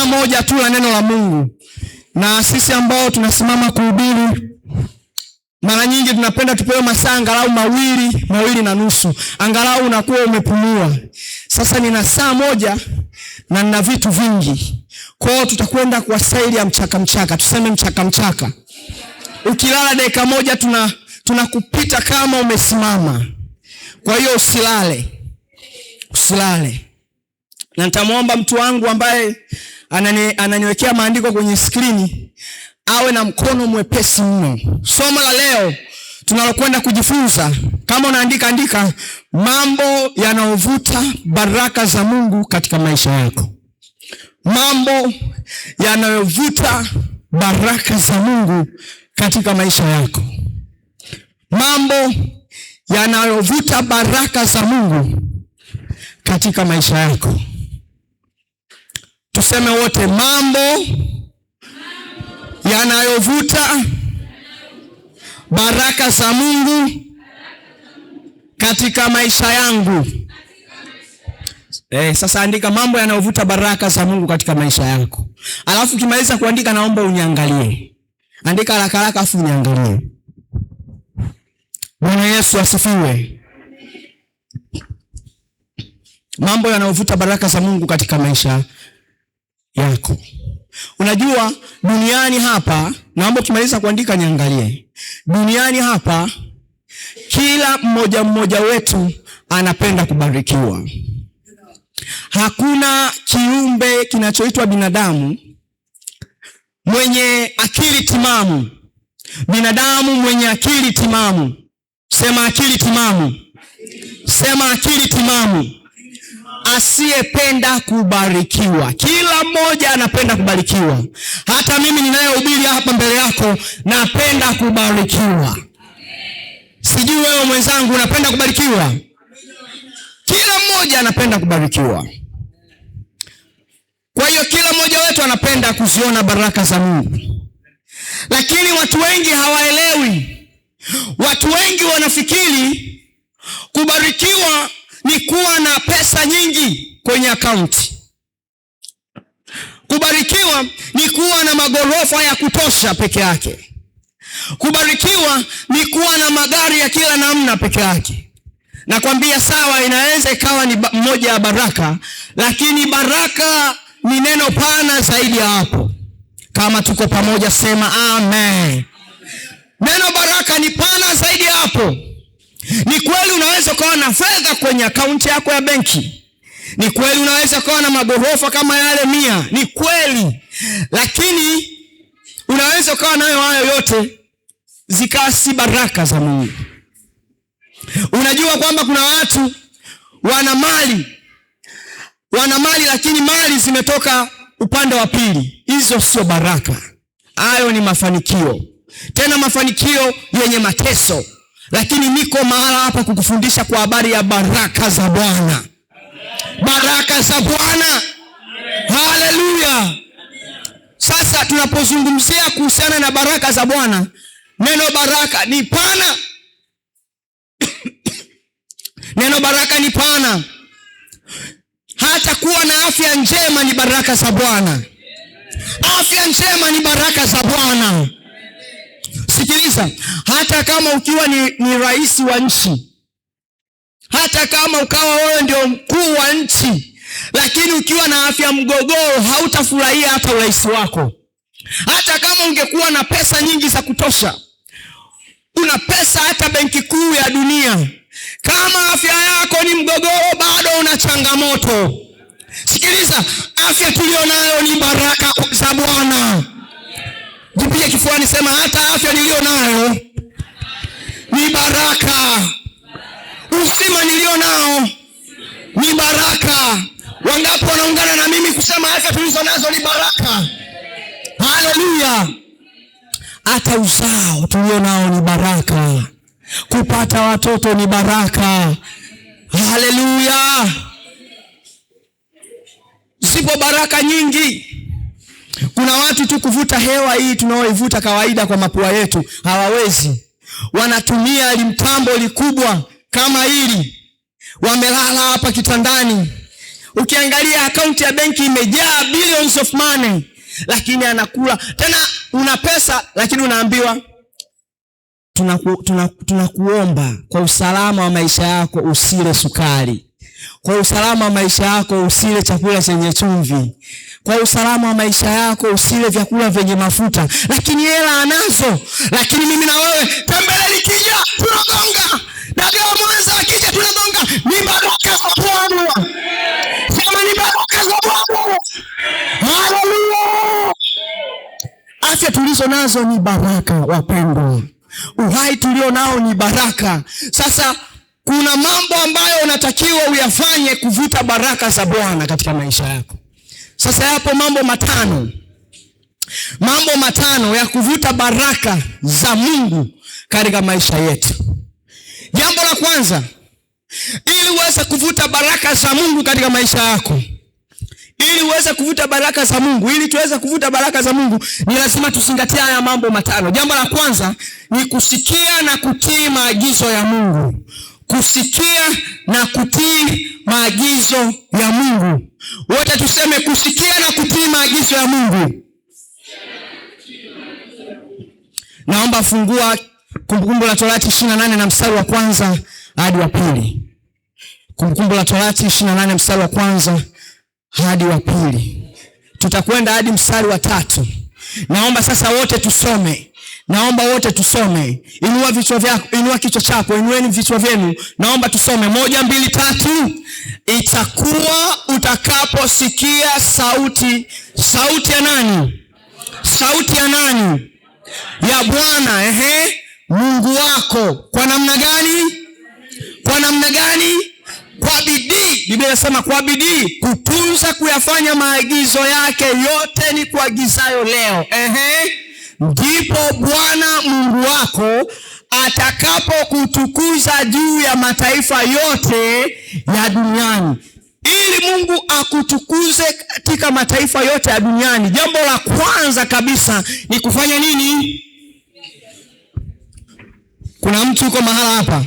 saa moja tu la neno la Mungu, na sisi ambao tunasimama kuhubiri mara nyingi tunapenda tupewe masaa angalau mawili na nusu, angalau unakuwa umepumua. Sasa nina saa moja na nina vitu vingi, kwa hiyo tutakwenda kwa staili ya mchaka. Tuseme mchaka. Ukilala dakika moja tunakupita kama umesimama. Kwa hiyo usilale. Na nitamwomba mtu wangu ambaye ananiwekea maandiko kwenye skrini awe na mkono mwepesi mno. Somo la leo tunalokwenda kujifunza, kama unaandika andika, mambo yanayovuta baraka za Mungu katika maisha yako. Mambo yanayovuta baraka za Mungu katika maisha yako. Mambo yanayovuta baraka za Mungu katika maisha yako. Tuseme wote, mambo yanayovuta baraka za Mungu katika maisha yangu. Sasa andika mambo yanayovuta baraka za Mungu katika maisha yako. Alafu ukimaliza kuandika naomba uniangalie. Andika haraka afu uniangalie. Bwana Yesu asifiwe. Mambo yanayovuta baraka za Mungu katika maisha yako. Unajua duniani hapa, naomba ukimaliza kuandika niangalie. Duniani hapa kila mmoja wetu anapenda kubarikiwa. Hakuna kiumbe kinachoitwa binadamu mwenye akili timamu. Binadamu mwenye akili timamu. Sema akili timamu. Sema akili timamu. Asiyependa kubarikiwa. Kila mmoja anapenda kubarikiwa. Hata mimi ninayehubiri hapa mbele yako napenda kubarikiwa. Sijui wewe mwenzangu unapenda kubarikiwa? Kila mmoja anapenda kubarikiwa. Kwa hiyo kila mmoja wetu anapenda kuziona baraka za Mungu. Lakini watu wengi hawaelewi. Watu wengi wanafikiri kubarikiwa ni kuwa na pesa nyingi kwenye akaunti. Kubarikiwa ni kuwa na magorofa ya kutosha peke yake. Kubarikiwa ni kuwa na magari ya kila namna peke yake. Nakwambia sawa, inaweza ikawa ni moja ya baraka, lakini baraka ni neno pana zaidi ya hapo. Kama tuko pamoja sema amen. Neno baraka ni pana zaidi ya hapo. Ni kweli unaweza kuwa na fedha kwenye akaunti yako ya benki. Ni kweli unaweza kuwa na magorofa kama yale 100. Ni kweli. Lakini unaweza kuwa nayo hayo yote zikawa si baraka za Mungu. Unajua kwamba kuna watu wana mali lakini mali zimetoka upande wa pili. Hizo sio baraka. Hayo ni mafanikio. Tena mafanikio yenye mateso. Lakini niko mahala hapa kukufundisha kwa habari ya baraka za Bwana. Baraka za Bwana. Haleluya. Sasa tunapozungumzia kuhusiana na baraka za Bwana, neno baraka ni pana. Neno baraka ni pana. Hata kuwa na afya njema ni baraka za Bwana. Afya njema ni baraka za Bwana. Sikiliza, hata kama ukiwa ni rais wa nchi, hata kama ukawa wewe ndio mkuu wa nchi, lakini ukiwa na afya mgogoro hautafurahia hata urais wako. Hata kama ungekuwa na pesa nyingi za kutosha, una pesa hata benki kuu ya dunia, kama afya yako ni mgogoro bado una changamoto. Sikiliza, afya tulionayo ni baraka za Bwana. Jipige kifuani sema hata afya nilionayo ni baraka. Uzima nilionao ni baraka. Wangapi wanaungana na mimi kusema afya tulizonazo ni baraka? Haleluya. Hata uzao tulionao ni baraka. Kupata watoto ni baraka. Haleluya. Zipo baraka nyingi. Kuna watu tu kuvuta hewa hii tunaoivuta kawaida kwa mapua yetu hawawezi. Wanatumia limtambo likubwa kama hili. Wamelala hapa kitandani. Ukiangalia akaunti ya benki imejaa billions of money, lakini anakula tena. Una pesa lakini unaambiwa tunakuomba kwa usalama wa maisha yako usile sukari. Kwa usalama wa maisha yako usile chakula chenye chumvi. Kwa usalama wa maisha yako usile vyakula vyenye mafuta. Lakini hela anazo. Lakini mimi na wewe tembele likija tunagonga. Na leo mwanza akija tunagonga. Ni baraka za Bwana. Sema ni baraka za Bwana. Haleluya. Afya tulizo nazo ni baraka, wapendwa. Uhai tulio nao ni baraka. Sasa kuna mambo ambayo unatakiwa uyafanye kuvuta baraka za Bwana katika maisha yako. Sasa yapo mambo matano ya kuvuta baraka za Mungu katika maisha yetu. Jambo la kwanza, ili uweze kuvuta baraka za Mungu katika maisha yako, ili uweze kuvuta baraka za Mungu, ili tuweze kuvuta baraka za Mungu, ni lazima tuzingatie haya mambo matano. Jambo la kwanza ni kusikia na kutii maagizo ya Mungu. Kusikia na kutii maagizo ya Mungu. Wote tuseme kusikia na kutii maagizo ya Mungu. Naomba fungua Kumbukumbu la Torati 28 na mstari wa kwanza hadi wa pili. Kumbukumbu la Torati 28 mstari wa kwanza hadi wa pili. Tutakwenda hadi mstari wa 3. Naomba sasa wote tusome. Inua vichwa vyako, inua kichwa chako, inueni vichwa vyenu. Naomba tusome 1, 2, 3. Itakuwa utakaposikia sauti ya nani? Sauti ya nani? Ya Bwana, Mungu wako. Kwa namna gani? Kwa bidii. Biblia inasema kwa bidii kutunza kuyafanya maagizo yake yote ni kuagizayo leo. Ndipo Bwana Mungu wako atakapokutukuza juu ya mataifa yote ya duniani. Ili Mungu akutukuze katika mataifa yote ya duniani, jambo la kwanza kabisa ni kufanya nini? Kuna mtu yuko mahala hapa.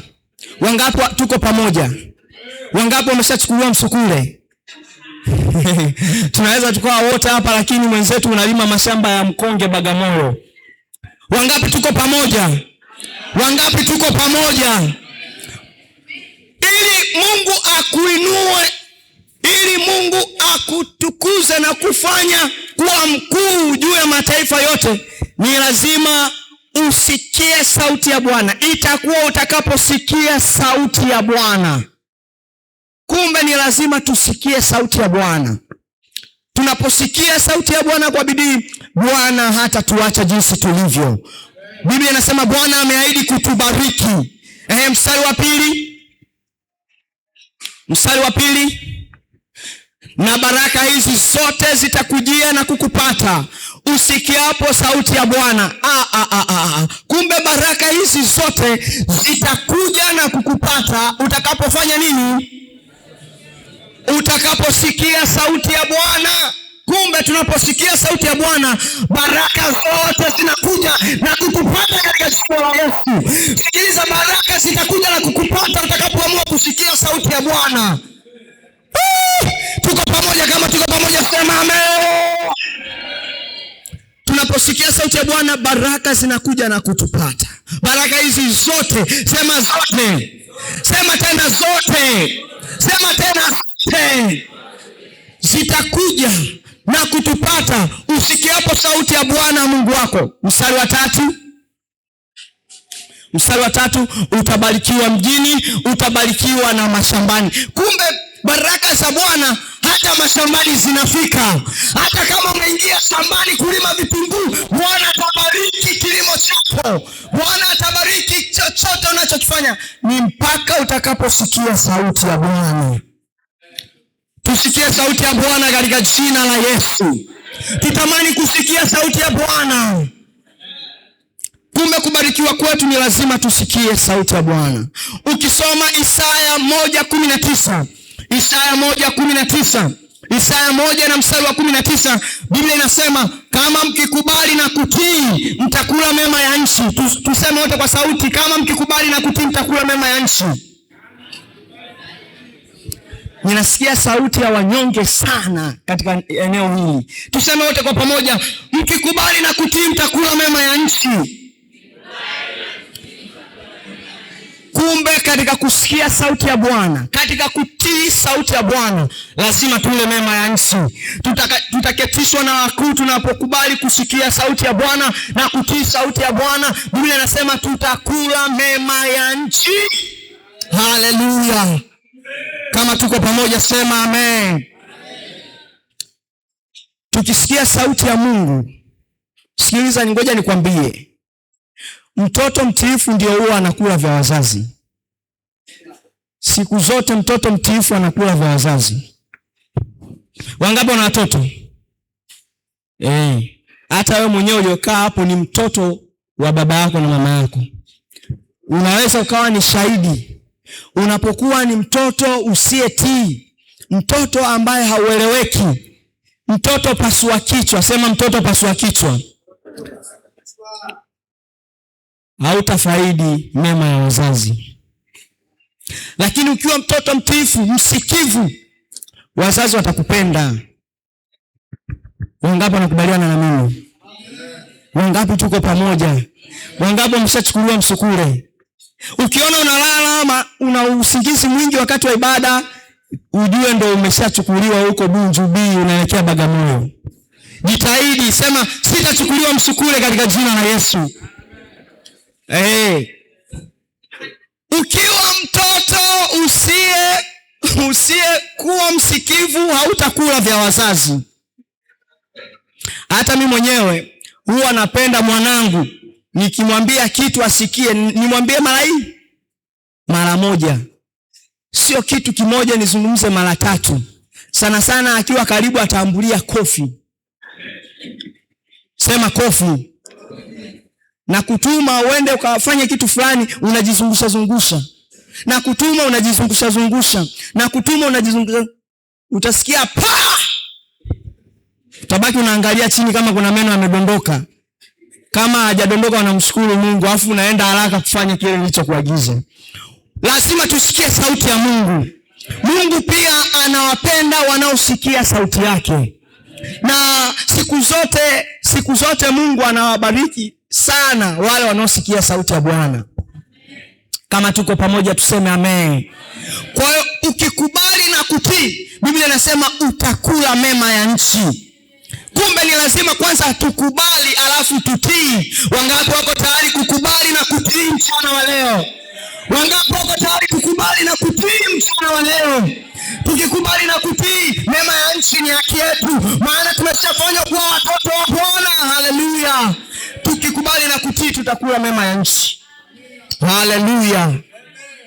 Wangapi tuko pamoja? Wangapi wameshachukuliwa msukule? Tunaweza tukawa wote hapa, lakini mwenzetu unalima mashamba ya mkonge Bagamoyo. Wangapi tuko pamoja? Ili Mungu akuinue, ili Mungu akutukuze na kufanya kuwa mkuu juu ya mataifa yote, ni lazima usikie sauti ya Bwana. Itakuwa utakaposikia sauti ya Bwana. Kumbe ni lazima tusikie sauti ya Bwana. Tunaposikia sauti ya Bwana kwa bidii, Bwana hata tuacha jinsi tulivyo. Biblia inasema Bwana ameahidi kutubariki. Mstari wa pili. Na baraka hizi zote zitakujia na kukupata usikiapo sauti ya Bwana. Kumbe baraka hizi zote zitakuja na kukupata utakapofanya nini? Utakaposikia sauti ya Bwana. Kumbe tunaposikia sauti ya Bwana, baraka zote zinakuja na kukupata katika jina la Yesu. Sikiliza, baraka zitakuja na kukupata utakapoamua kusikia sauti ya Bwana. Tuko pamoja? Kama tuko pamoja sema amen. Tunaposikia sauti ya Bwana, baraka zinakuja na kutupata. Baraka hizi zote, sema zote. Sema tena zote. Sema tena zote. Zitakuja na kutupata usikiapo sauti ya Bwana Mungu wako. Mstari wa 3, utabarikiwa mjini, utabarikiwa na mashambani. Kumbe baraka za Bwana hata mashambani zinafika. Hata kama umeingia shambani kulima vitunguu, Bwana atabariki kilimo chako. Bwana atabariki chochote unachokifanya. Ni mpaka utakaposikia sauti ya Bwana. Tusikie sauti ya Bwana katika jina la Yesu. Tutamani kusikia sauti ya Bwana. Kumbe kubarikiwa kwetu ni lazima tusikie sauti ya Bwana. Ukisoma Isaya 1:19, Isaya 1 na mstari wa 19, Biblia inasema kama mkikubali na kutii mtakula mema ya nchi. Tuseme wote kwa sauti, kama mkikubali na kutii mtakula mema ya nchi. Ninasikia sauti ya wanyonge sana katika eneo hili. Tuseme wote kwa pamoja, mkikubali na kutii mtakula mema ya nchi. Kumbe katika kusikia sauti ya Bwana, katika kutii sauti ya Bwana, lazima tule mema ya nchi. Tutaketishwa na wakuu tunapokubali kusikia sauti ya Bwana na kutii sauti ya Bwana. Biblia inasema tutakula mema ya nchi. Haleluya. Kama tuko pamoja sema amen. Tukisikia sauti ya Mungu, sikiliza, ngoja nikwambie. Mtoto mtiifu ndio huwa anakula vya wazazi. Siku zote mtoto mtiifu anakula vya wazazi. Wangapi wana watoto? Hata wewe mwenyewe uliokaa hapo ni mtoto wa baba yako na mama yako. Unaweza ukawa ni shahidi. Unapokuwa ni mtoto usiyetii, mtoto ambaye haueleweki, mtoto pasua kichwa, sema mtoto pasua kichwa, hautafaidi mema ya wazazi. Lakini ukiwa mtoto mtiifu, msikivu, wazazi watakupenda. Wangapi wanakubaliana na mimi? Wangapi tuko pamoja? Wangapi wameshachukuliwa msukule? Ukiona unalala ama una usingizi mwingi wakati wa ibada, ujue ndo umeshachukuliwa huko Bunju B unaelekea Bagamoyo. Jitahidi, sema sitachukuliwa msukule katika jina la Yesu. Ukiwa mtoto usiye kuwa msikivu, hautakula vya wazazi. Hata mimi mwenyewe huwa napenda mwanangu nikimwambia kitu asikie, nimwambie mara moja. Sio kitu kimoja nizungumze mara tatu. Sana sana akiwa karibu ataambulia kofi. Sema kofi. Na kutuma uende ukafanye kitu fulani, unajizungusha zungusha. Na kutuma unajizungusha zungusha. Na kutuma unajizungusha. Utasikia pa! Utabaki unaangalia chini kama kuna meno yamedondoka. Kama hajadondoka unamshukuru Mungu, afu unaenda haraka kufanya kile nilichokuagiza. Lazima tusikie sauti ya Mungu. Mungu pia anawapenda wanaosikia sauti yake. Na siku zote Mungu anawabariki sana wale wanaosikia sauti ya Bwana. Kama tuko pamoja tuseme amen. Kwa hiyo ukikubali na kutii, Biblia inasema utakula mema ya nchi. Kumbe ni lazima kwanza tukubali alafu tutii. Wangapi wako tayari kukubali na kutii mchana wa leo? Wangapi wako tayari kukubali na kutii mchana wa leo? Tukikubali na kutii, mema ya nchi ni haki yetu, maana tumeshafanywa kuwa watoto wa Bwana. Haleluya. Tukikubali na kutii tutakula mema ya nchi. Haleluya.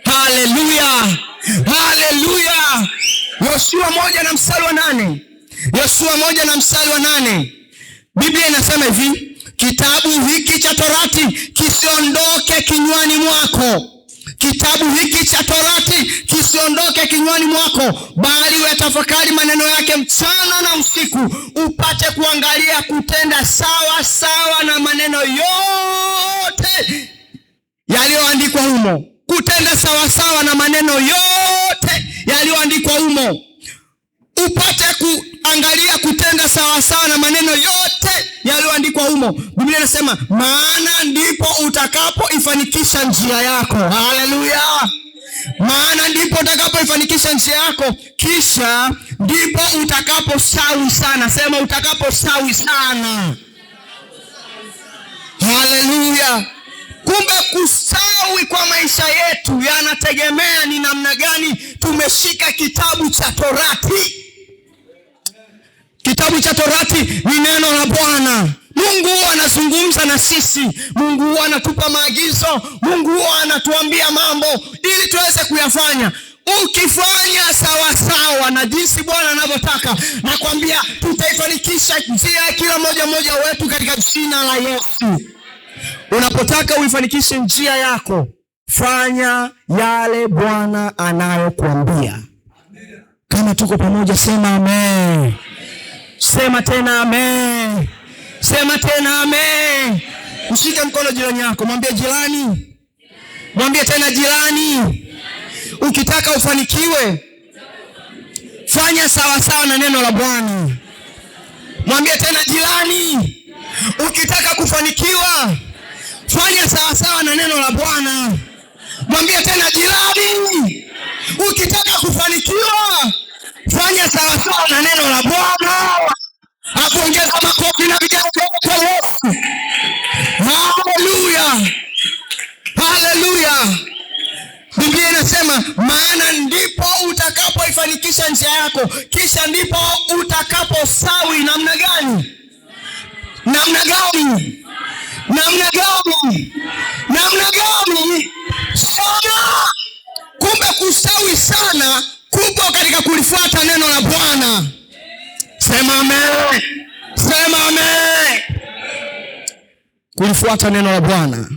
Haleluya. Haleluya. Yoshua 1:8. Yoshua 1:8. Biblia inasema hivi, kitabu hiki cha Torati kisiondoke kinywani mwako. Kitabu hiki cha Torati kisiondoke kinywani mwako, bali uyatafakari maneno yake mchana na usiku, upate kuangalia kutenda sawa sawa na maneno yote yaliyoandikwa humo. Kutenda sawa sawa na maneno yote yaliyoandikwa humo. Upate kuangalia kutenda sawa sawa na maneno yote yaliyoandikwa humo. Biblia inasema maana ndipo utakapoifanikisha njia yako. Haleluya. Maana ndipo utakapoifanikisha njia yako, kisha ndipo utakapostawi sana. Sema utakapostawi sana. Haleluya. Kumbe kustawi kwa maisha yetu yanategemea ni namna gani tumeshika kitabu cha Torati. Kitabu cha Torati ni neno la Bwana. Mungu huwa anazungumza na sisi. Mungu huwa anatupa maagizo. Mungu huwa anatuambia mambo ili tuweze kuyafanya. Ukifanya sawa sawa na jinsi Bwana anavyotaka, nakwambia tutaifanikisha njia ya kila mmoja wetu katika jina la Yesu. Unapotaka uifanikishe njia yako, fanya yale Bwana anayokuambia. Kama tuko pamoja sema amen. Sema tena amen. Sema tena amen. Ushike mkono jirani yako, mwambie jirani. Mwambie tena jirani. Ukitaka ufanikiwe, Fanya sawa sawa na neno la Bwana. Mwambie tena jirani, ukitaka kufanikiwa fanya sawa sawa na neno la Bwana. Mwambie tena jirani, ukitaka kufanikiwa fanya sawa sawa na neno la Bwana. Ongeza makofi na vigelegele kwa Yesu. Haleluya. Haleluya. Biblia inasema maana ndipo utakapoifanikisha njia yako, kisha ndipo utakaposawi. Namna gani? Namna gani? Namna gani? Namna gani? Sana. Kumbe kustawi sana kupo katika kulifuata neno la Bwana. Sema amen. Sema amen. Kulifuata neno la Bwana.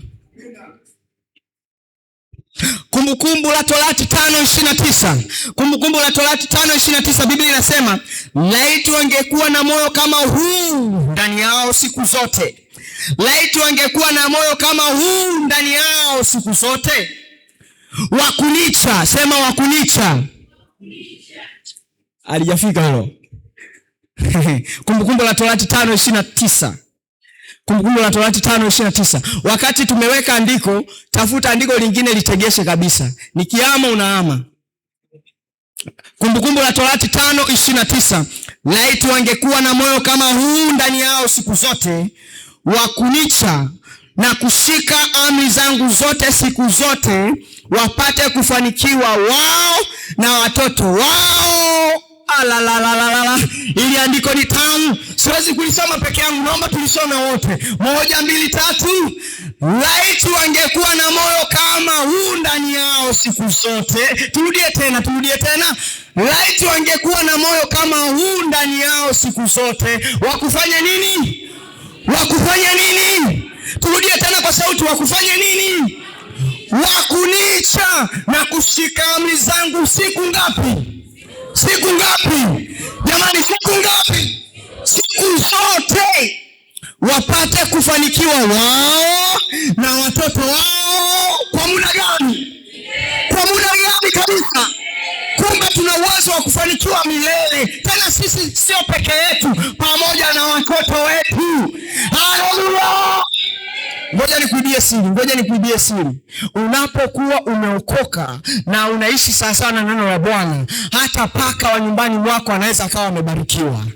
Kumbukumbu la Torati 5:29. Kumbukumbu la Torati 5:29, Biblia inasema laiti wangekuwa na moyo kama huu ndani yao siku zote. Laiti wangekuwa na moyo kama huu ndani yao siku zote. Wakunicha, sema wakunicha. Alijafika hilo. Kumbukumbu la Torati 5:29. Kumbukumbu la Torati 5:29. Wakati tumeweka andiko, tafuta andiko lingine litegeshe kabisa. Nikiama unaama. Kumbukumbu la Torati 5:29. Laiti wangekuwa na moyo kama huu ndani yao siku zote, wakunicha na kushika amri zangu zote siku zote, wapate kufanikiwa wao na watoto wao. Alalalala. Ili andiko ni tamu. Siwezi kulisoma peke yangu, naomba tulisome wote. 1, 2, 3. Laiti wangekuwa na moyo kama huu ndani yao siku zote. Turudie tena. Laiti wangekuwa na moyo kama huu ndani yao siku zote. Wakufanya nini? Wakufanya nini? Turudie tena kwa sauti. Wakufanya nini? Wakunicha na kushika amri zangu siku ngapi? Siku ngapi? Jamani, siku ngapi? Siku zote. Wapate kufanikiwa wao na watoto wao. Kwa muda gani? Kwa muda gani kabisa? Kumbe tuna uwezo wa kufanikiwa milele. Tena sisi sio peke yetu, pamoja na watoto wetu. Haleluya. Ngoja nikuibie siri. Unapokuwa umeokoka na unaishi sawa sawa na neno la Bwana, hata paka wa nyumbani mwako anaweza akawa amebarikiwa.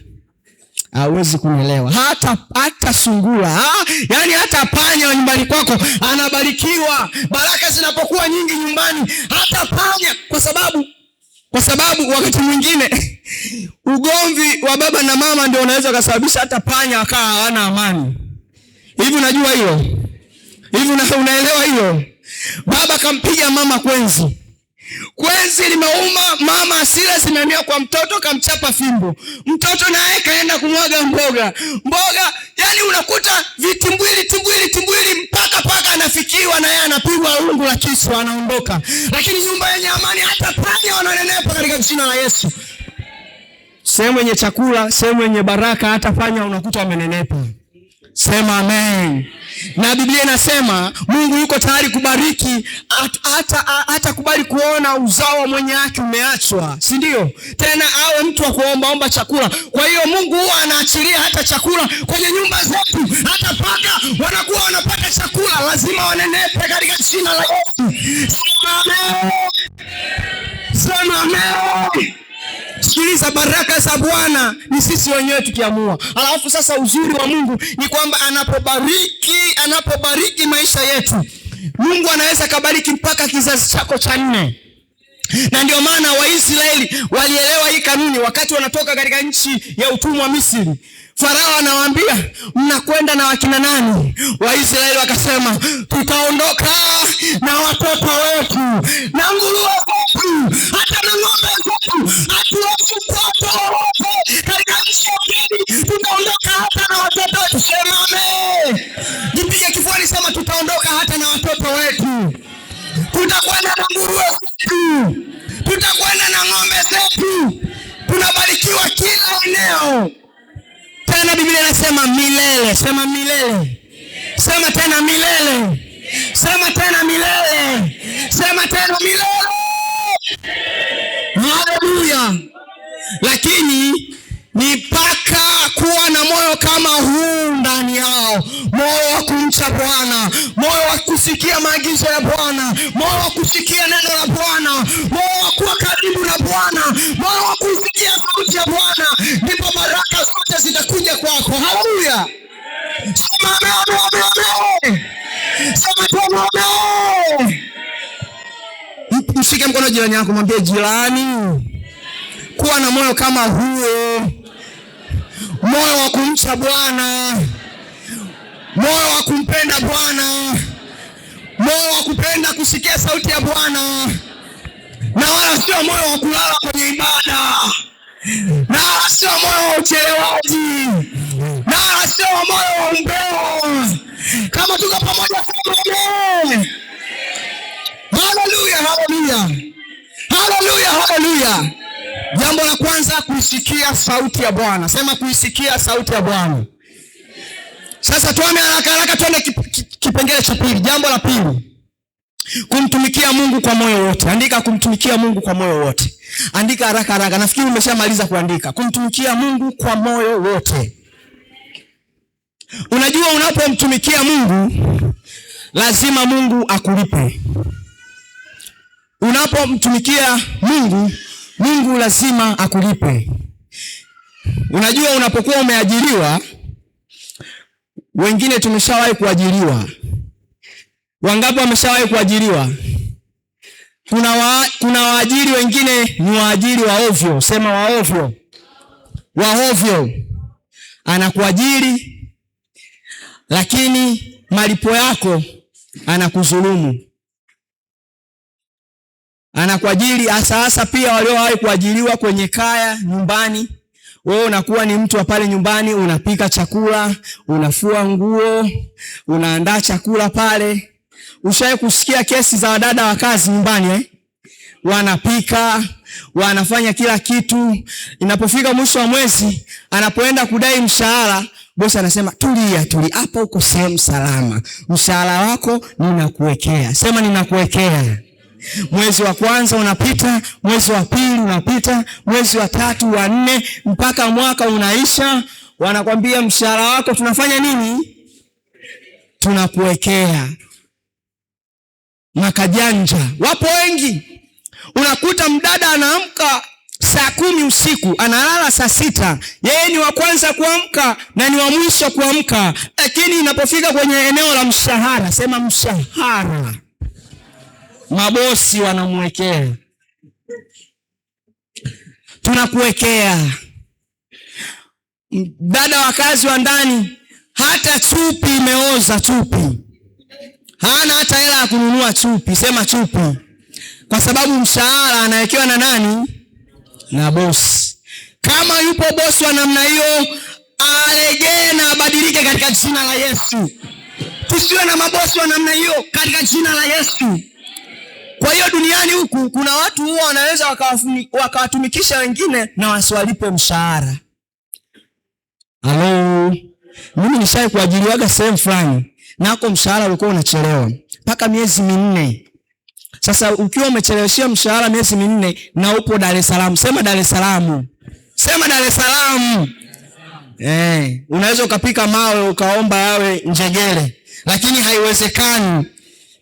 Hawezi kunielewa. Hata sungura, yani hata panya wa nyumbani kwako anabarikiwa. Baraka zinapokuwa nyingi nyumbani, hata panya, kwa sababu wakati mwingine ugomvi wa baba na mama ndio unaweza kusababisha hata panya akawa hawana amani. Hivi unajua hiyo? Hivi unaelewa hiyo? Baba kampiga mama kwenzi. Kwenzi limeuma, mama hasira zimehamia kwa mtoto, kamchapa fimbo. Mtoto naye kaenda kumwaga mboga. Yani unakuta vitimbwili mpaka paka anafikiwa na yeye anapigwa rungu la kisu anaondoka. Lakini nyumba yenye amani, hata panya wananenepa katika jina la Yesu. Sehemu yenye chakula, sehemu yenye baraka, hata panya unakuta wamenenepa. Sema amen. Na Biblia inasema Mungu yuko tayari kubariki, hata kubali kuona uzao mwenye haki umeachwa, si ndio? Tena awe mtu wa kuomba chakula. Kwa hiyo Mungu huwa anaachilia hata chakula kwenye nyumba zetu. Hata paka wanakuwa wanapata chakula, lazima wanenepe katika jina la Yesu. Sema amen. Sema amen. Sikiliza, baraka za Bwana ni sisi wenyewe tukiamua. Alafu sasa uzuri wa Mungu ni kwamba anapobariki maisha yetu, Mungu anaweza kubariki mpaka kizazi chako cha 4. Na ndio maana Waisraeli walielewa hii kanuni wakati wanatoka katika nchi ya utumwa wa Misri. Farao anawaambia, mnakwenda na wakina nani? Waisraeli wakasema, tutaondoka na watoto wetu na nguruwe wetu, hata na ng'ombe zetu, hatuwezi kutoa wote katika nchi ya Misri. Tutaondoka hata na watoto wetu. Sema amen. Jipige kifuani, sema tutaondoka hata na watoto wetu. Tutakwenda na nguruwe zetu, tutakwenda na ng'ombe zetu. Tunabarikiwa kila eneo. Tena Biblia inasema milele. Sema milele. Sema tena milele. Sema tena milele. Sema tena milele. Haleluya. lakini ni mpaka kuwa na moyo kama huu ndani yao, moyo wa kumcha Bwana, moyo wa kusikia maagizo ya Bwana, moyo wa kusikia neno la Bwana, moyo wa kuwa karibu na Bwana, moyo wa kusikia sauti ya Bwana, ndipo baraka zote zitakuja kwako. Haleluya! Sema amen. Sema amen. Mshike mkono jirani yako, mwambie jirani, kuwa na moyo kama huo, moyo wa kumcha Bwana, moyo wa kumpenda Bwana, moyo wa kupenda kusikia sauti ya Bwana, na wala sio moyo wa kulala kwenye ibada, na wala sio moyo wa uchelewaji, na wala sio moyo wa umbeo. Kama tuko pamoja, amen. Haleluya, haleluya, haleluya, haleluya. Jambo la kwanza, kuisikia sauti ya Bwana. Sema kuisikia sauti ya Bwana. Sasa tuame haraka tuende kipengele cha pili. Jambo la pili, kumtumikia Mungu kwa moyo wote. Andika kumtumikia Mungu kwa moyo wote. Andika haraka. Nafikiri umeshamaliza kuandika. Kumtumikia Mungu kwa moyo wote. Unajua unapomtumikia Mungu lazima Mungu akulipe. Unapomtumikia Mungu lazima akulipe. Unajua unapokuwa umeajiriwa, wengine tumeshawahi kuajiriwa. Wangapi wameshawahi kuajiriwa? Kuna waajiri wengine ni waajiri wa ovyo. Sema wa ovyo. Wa ovyo. Anakuajiri lakini malipo yako anakudhulumu. Anakuajiri hasa pia waliowahi kuajiriwa kwenye kaya, nyumbani. Wewe unakuwa ni mtu wa pale nyumbani, unapika chakula, unafua nguo, unaandaa chakula pale. Ushawahi kusikia kesi za wadada wa kazi nyumbani Wanapika, wanafanya kila kitu. Inapofika mwisho wa mwezi, anapoenda kudai mshahara, bosi anasema tulia, hapa uko sehemu salama. Mshahara wako ninakuwekea. Sema ninakuwekea. Mwezi wa kwanza unapita, mwezi wa pili unapita, mwezi wa tatu, wa nne, mpaka mwaka unaisha. Wanakwambia mshahara wako tunafanya nini? Tunakuwekea. Makajanja wapo wengi. Unakuta mdada anaamka saa 10 usiku, analala saa 6. Yeye ni wa kwanza kuamka na ni wa mwisho kuamka, lakini inapofika kwenye eneo la mshahara, sema mshahara, mabosi wanamwekea. Tunakuwekea. Dada wa kazi wa ndani, hata chupi imeoza, chupi hana hata hela ya kununua chupi. Sema chupi. Kwa sababu mshahara anawekewa na nani? Na bosi. Kama yupo bosi wa namna hiyo, alegee na abadilike katika jina la Yesu. Tusiwe na mabosi wa namna hiyo katika jina la Yesu. Kwa hiyo duniani huku kuna watu huwa wanaweza wakawatumikisha wengine na wasiwalipe mshahara. Halo. Mimi nishawahi kuajiriwaga sehemu fulani, nako mshahara ulikuwa unachelewa mpaka miezi 4. Sasa ukiwa umecheleweshia mshahara miezi 4 na upo Dar es Salaam, sema Dar es Salaam. Sema Dar es Salaam. Unaweza ukapika mawe ukaomba yawe njegere, lakini haiwezekani.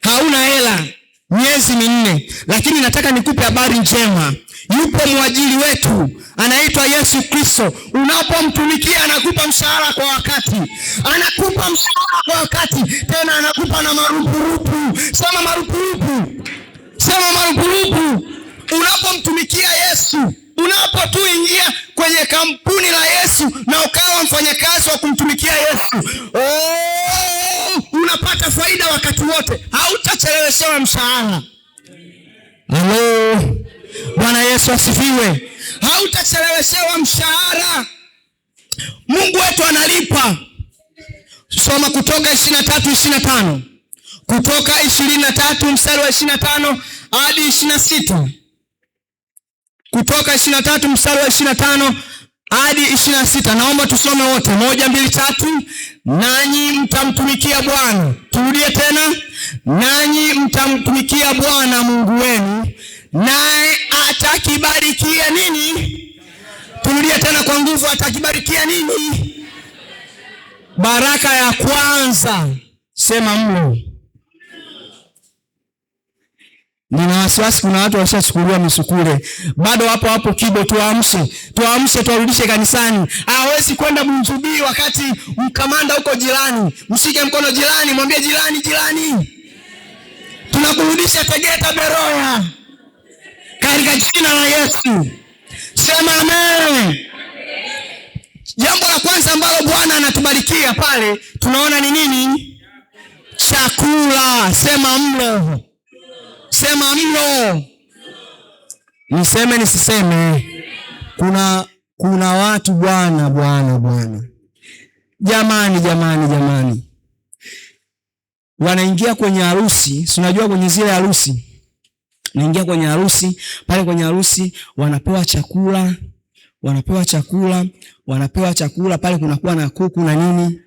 Hauna hela miezi 4. Lakini nataka nikupe habari njema. Yupo mwajiri wetu anaitwa Yesu Kristo. Unapomtumikia anakupa mshahara kwa wakati. Anakupa mshahara kwa wakati, tena anakupa na marupurupu. Sema marupurupu. Sema marupurupu. Unapomtumikia Yesu, unapotuingia kwenye kampuni la Yesu na ukawa mfanyakazi wa kumtumikia Yesu, unapata faida wakati wote. Hautacheleweshewa mshahara. Halo. Bwana Yesu asifiwe. Hautacheleweshewa mshahara. Mungu wetu analipa. Soma Kutoka 23:25. Kutoka 23 mstari wa 25 hadi 26. Kutoka 23 mstari wa 25 hadi 26. Naomba tusome wote. 1, 2, 3. Nanyi mtamtumikia Bwana. Turudie tena. Nanyi mtamtumikia Bwana Mungu wenu, naye atakibarikia nini? Turudie tena kwa nguvu, atakibarikia nini? Baraka ya kwanza, sema mlo. Nina wasiwasi kuna watu washachukuliwa misukule. Bado hapo Kibo, tuamshe tuwarudishe kanisani. Hawezi kwenda mhubiri wakati mkamanda huko jirani. Mshike mkono jirani, mwambie jirani. Tunakurudisha Tegeta Beroya. Katika jina la Yesu. Sema amen. Jambo la kwanza ambalo Bwana anatubarikia pale, tunaona ni nini? Chakula. Sema mlo. Sema mlo. Niseme nisiseme? Kuna watu Bwana. Jamani. Wanaingia kwenye harusi, si unajua kwenye zile harusi. Naingia kwenye harusi, pale kwenye harusi wanapewa chakula, pale kunakuwa na kuku na nini.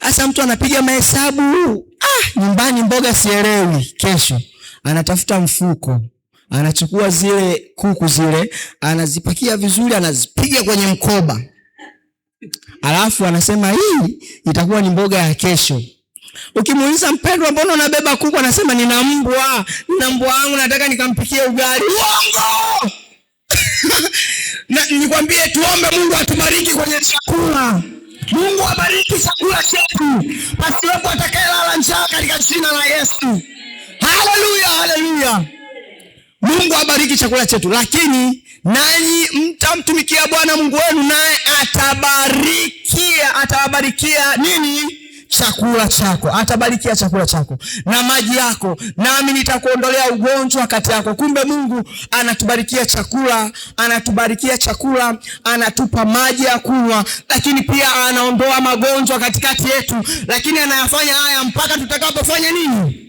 Sasa mtu anapiga mahesabu, nyumbani mboga sielewi, kesho anatafuta mfuko, anachukua zile kuku zile, anazipakia vizuri, anazipiga kwenye mkoba. Alafu anasema hii itakuwa ni mboga ya kesho. Ukimuuliza mpendwa, mbona unabeba kuku? Anasema nina mbwa wangu, nataka nikampikie ugali. Uongo! Na nikwambie, tuombe Mungu atubariki kwenye chakula. Mungu abariki chakula chetu, pasiwepo atakayelala njaa katika jina la Yesu. Haleluya. Mungu abariki chakula chetu, lakini nanyi mtamtumikia Bwana Mungu wenu, naye atabarikia nini? Chakula chako. Atabarikia chakula chako na maji yako, nami nitakuondolea ugonjwa kati yako. Kumbe Mungu anatubarikia chakula, anatupa maji ya kunywa, lakini pia anaondoa magonjwa katikati yetu. Lakini anayafanya haya mpaka tutakapofanya nini?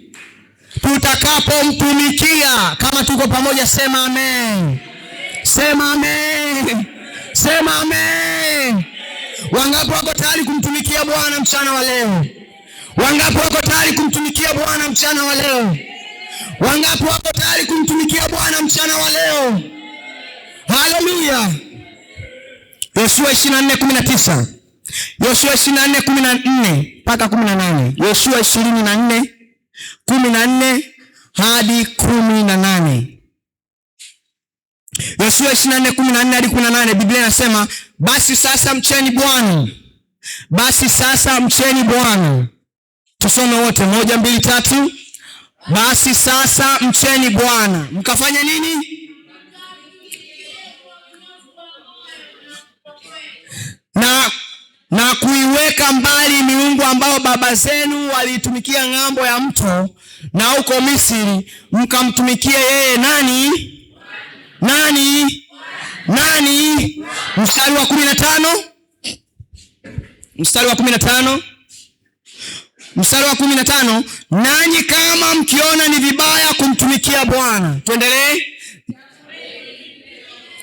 Tutakapomtumikia. Kama tuko pamoja, sema amen. Wangapi wako tayari kumtumikia Bwana mchana wa leo? Wangapi wako tayari kumtumikia Bwana mchana wa leo? Haleluya. Yoshua 24:19. Yoshua 24:14 mpaka 18. Yoshua 24:14 hadi 18. Yoshua 24:14 hadi 18, Biblia inasema, basi sasa mcheni Bwana. Tusome wote, 1, 2, 3. Basi sasa mcheni Bwana. Mkafanya nini? Na kuiweka mbali miungu ambao baba zenu walitumikia ng'ambo ya mto na huko Misri, mkamtumikia yeye nani? Mstari wa 15. Nanyi kama mkiona ni vibaya kumtumikia Bwana, tuendelee,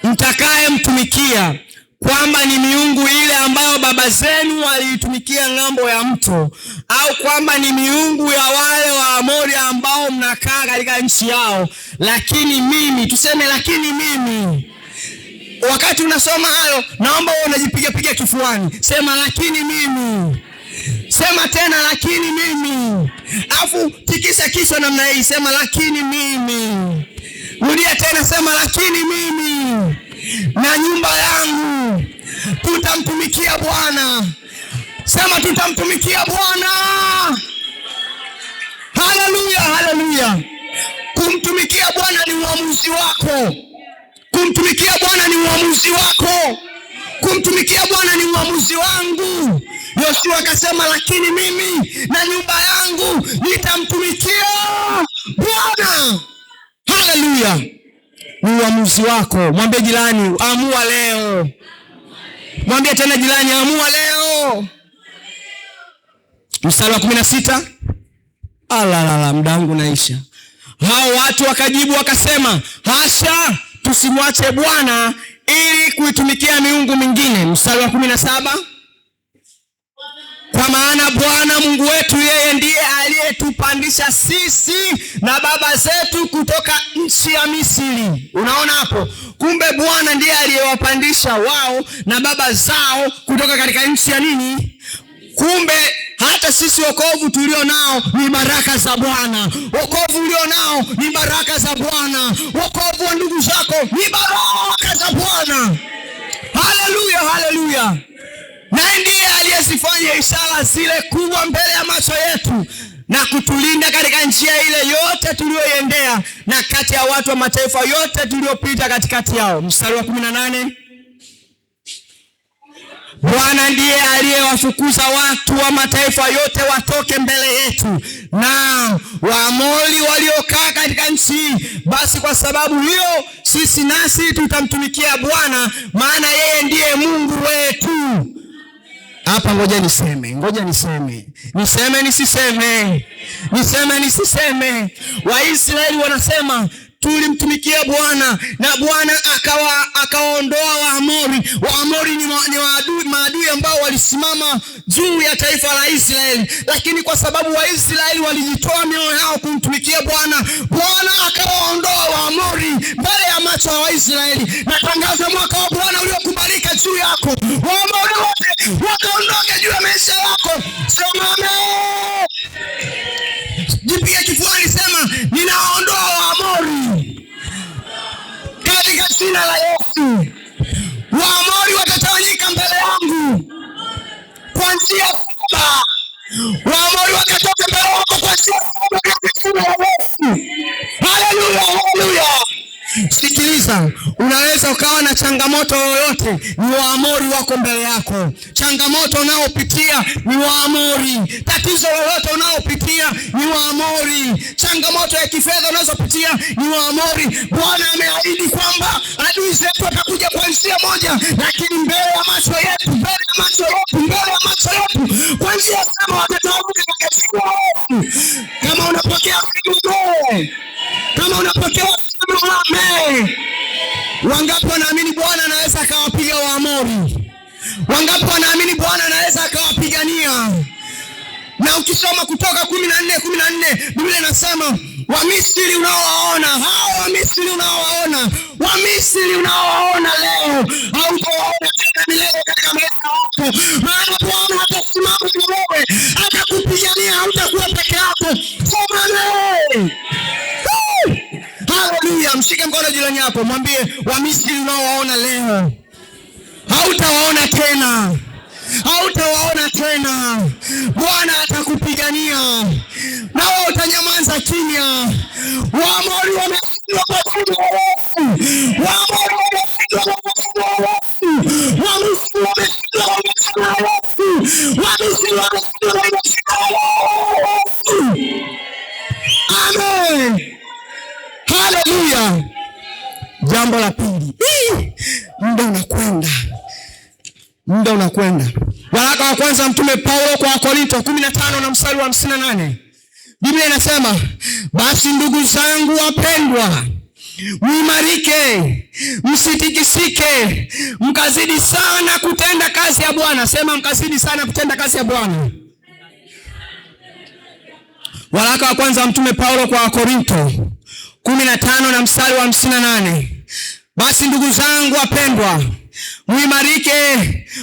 mtakaye mtumikia, kwamba ni miungu ile ambayo baba zenu waliitumikia ng'ambo ya mto, au kwamba ni miungu ya wale Waamori ambao mnakaa katika nchi yao. Lakini mimi, tuseme lakini mimi. Wakati unasoma hayo, naomba wewe unajipiga kifuani. Sema lakini mimi. Sema tena lakini mimi. Afu tikisa kichwa namna hii, sema lakini mimi. Rudia tena, sema lakini mimi na nyumba yangu tutamtumikia Bwana. Sema tutamtumikia Bwana. Haleluya. Kumtumikia Bwana ni uamuzi wako. Kumtumikia Bwana ni uamuzi wangu. Yoshua akasema, lakini mimi na nyumba yangu nitamtumikia Bwana. Haleluya. Ni uamuzi wako. Mwambie jirani, amua leo. Mwambie tena jirani, amua leo. Mstari wa 16. Muda wangu naisha. Hao watu wakajibu wakasema, hasha, tusimwache Bwana ili kuitumikia miungu mingine. Mstari wa 17. Kwa maana Bwana Bwana Mungu wetu yeye ndiye aliyetupandisha sisi na baba zetu kutoka nchi ya Misri. Unaona hapo? Kumbe Bwana ndiye aliyewapandisha wao na baba zao kutoka katika nchi ya nini? Kumbe hata sisi wokovu tulio nao ni baraka za Bwana. Wokovu ulio nao ni baraka za Bwana. Wokovu wa ndugu zako ni baraka za Bwana. Haleluya, haleluya. Na ndiye aliyezifanya ishara zile kubwa mbele ya macho yetu na kutulinda katika njia ile yote tuliyoiendea na kati ya watu wa mataifa yote tuliopita katikati yao. Mstari wa 18. Bwana ndiye aliyewafukuza watu wa mataifa yote watoke mbele yetu, na Waamori waliokaa katika nchi. Basi kwa sababu hiyo sisi nasi tutamtumikia Bwana, maana yeye ndiye Mungu wetu. Hapa ngoja niseme. Waisraeli wanasema tulimtumikia Bwana na Bwana akawaondoa Waamori. Waamori ni maadui ambao walisimama juu ya taifa la Israeli, lakini kwa sababu Waisraeli walijitoa mioyo yao kumtumikia Bwana, Bwana akawaondoa Waamori mbele ya macho ya Waisraeli. Natangaza mwaka wa Bwana uliokubalika juu yako. Waamori wote wakaondoke juu ya maisha yako. Sema amen. Jipige kifuani, sema ninaondoa Waamori katika jina la Yesu. Waamori watatawanyika mbele yangu kwa njia saba. Waamori watatoka mbele yangu kwa njia saba katika jina la Yesu. Haleluya, haleluya. Sikiliza, unaweza ukawa na changamoto yoyote, ni Waamori wako mbele yako. Changamoto unaopitia ni Waamori. Tatizo lolote unaopitia ni Waamori. Changamoto ya kifedha unazopitia ni Waamori. Bwana ameahidi kwamba adui zetu watakuja kwa njia moja, lakini mbele ya macho yetu, kwa njia saba watatawanyika katika jina la Yesu. Kama unapokea amen. Wangapi wanaamini Bwana anaweza akawapiga Waamori? Wangapi wanaamini Bwana anaweza akawapigania? Na ukisoma Kutoka 14:14 Biblia inasema Wamisri unaowaona, hao Wamisri unaowaona leo, hautawaona tena milele katika maisha yako. Maana Bwana atasimama na wewe, atakupigania, hautakuwa peke yako. Sema amen. Haleluya. Mshike mkono jirani yako, mwambie Wamisri unaowaona leo hautawaona tena. Bwana atakupigania na wewe utanyamaza kimya. Waamori wameshindwa kwa jina la Yesu. Amen. Haleluya. Jambo la pili. Muda unakwenda. Waraka wa kwanza Mtume Paulo kwa Wakorintho 15 na mstari wa 58. Biblia inasema, basi ndugu zangu wapendwa, muimarike, msitikisike, mkazidi sana kutenda kazi ya Bwana. Sema mkazidi sana kutenda kazi ya Bwana. Waraka wa kwanza Mtume Paulo kwa Wakorintho 15 na mstari wa 58. Basi ndugu zangu wapendwa, muimarike,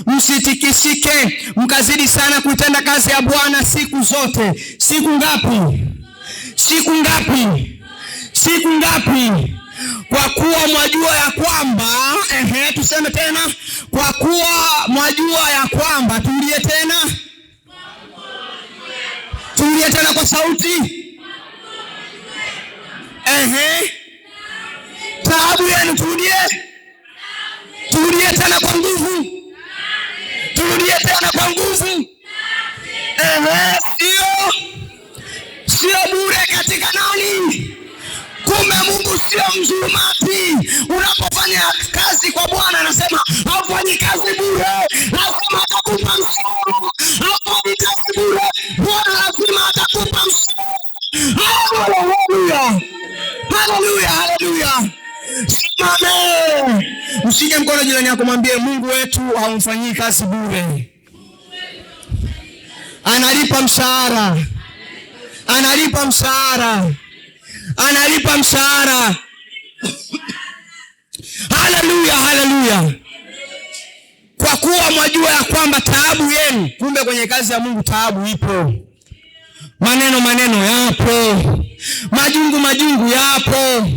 msitikisike, mkazidi sana kutenda kazi ya Bwana siku zote. Siku ngapi? Kwa kuwa mwajua ya kwamba, tuseme tena, kwa kuwa mwajua ya kwamba, tulie tena kwa sauti. Taabu yenu turudie tena kwa nguvu. Sio bure katika nani? Kumbe Mungu sio mzulumati. Unapofanya kazi kwa Bwana anasema haufanyi kazi bure. Lazima atakupa mshahara. Haufanyi kazi bure. Bwana lazima atakupa mshahara. Haleluya. Simame. Mshike mkono jirani yako, mwambie Mungu wetu haumfanyii kazi bure. Analipa mshahara. Analipa mshahara. Analipa mshahara. Haleluya, haleluya. Kwa kuwa mwajua ya kwamba taabu yenu, kumbe kwenye kazi ya Mungu taabu ipo. Maneno yapo. Majungu yapo.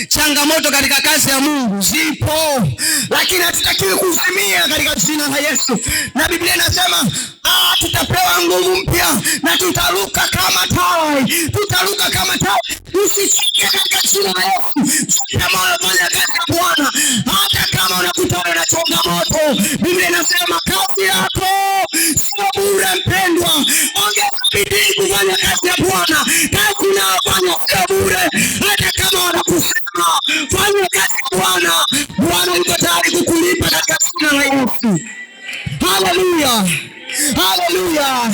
Changamoto katika kazi ya Mungu zipo. Lakini hatutakiwi kuzimia katika jina la Yesu. Na Biblia inasema tutapewa nguvu mpya na tutaruka kama tai. Tutaruka kama tai. Usichoke katika jina la Yesu. Sasa moyo fanya kazi ya Bwana. Hata kama unakutana na changamoto, Biblia inasema kazi yako sio bure mpendwa. Ongeza bidii kufanya kazi ya Bwana. Kazi unayofanya sio bure. Hata kama wanakusema fanya kazi ya Bwana, Bwana yuko tayari kukulipa katika jina la Yesu. Haleluya. Haleluya.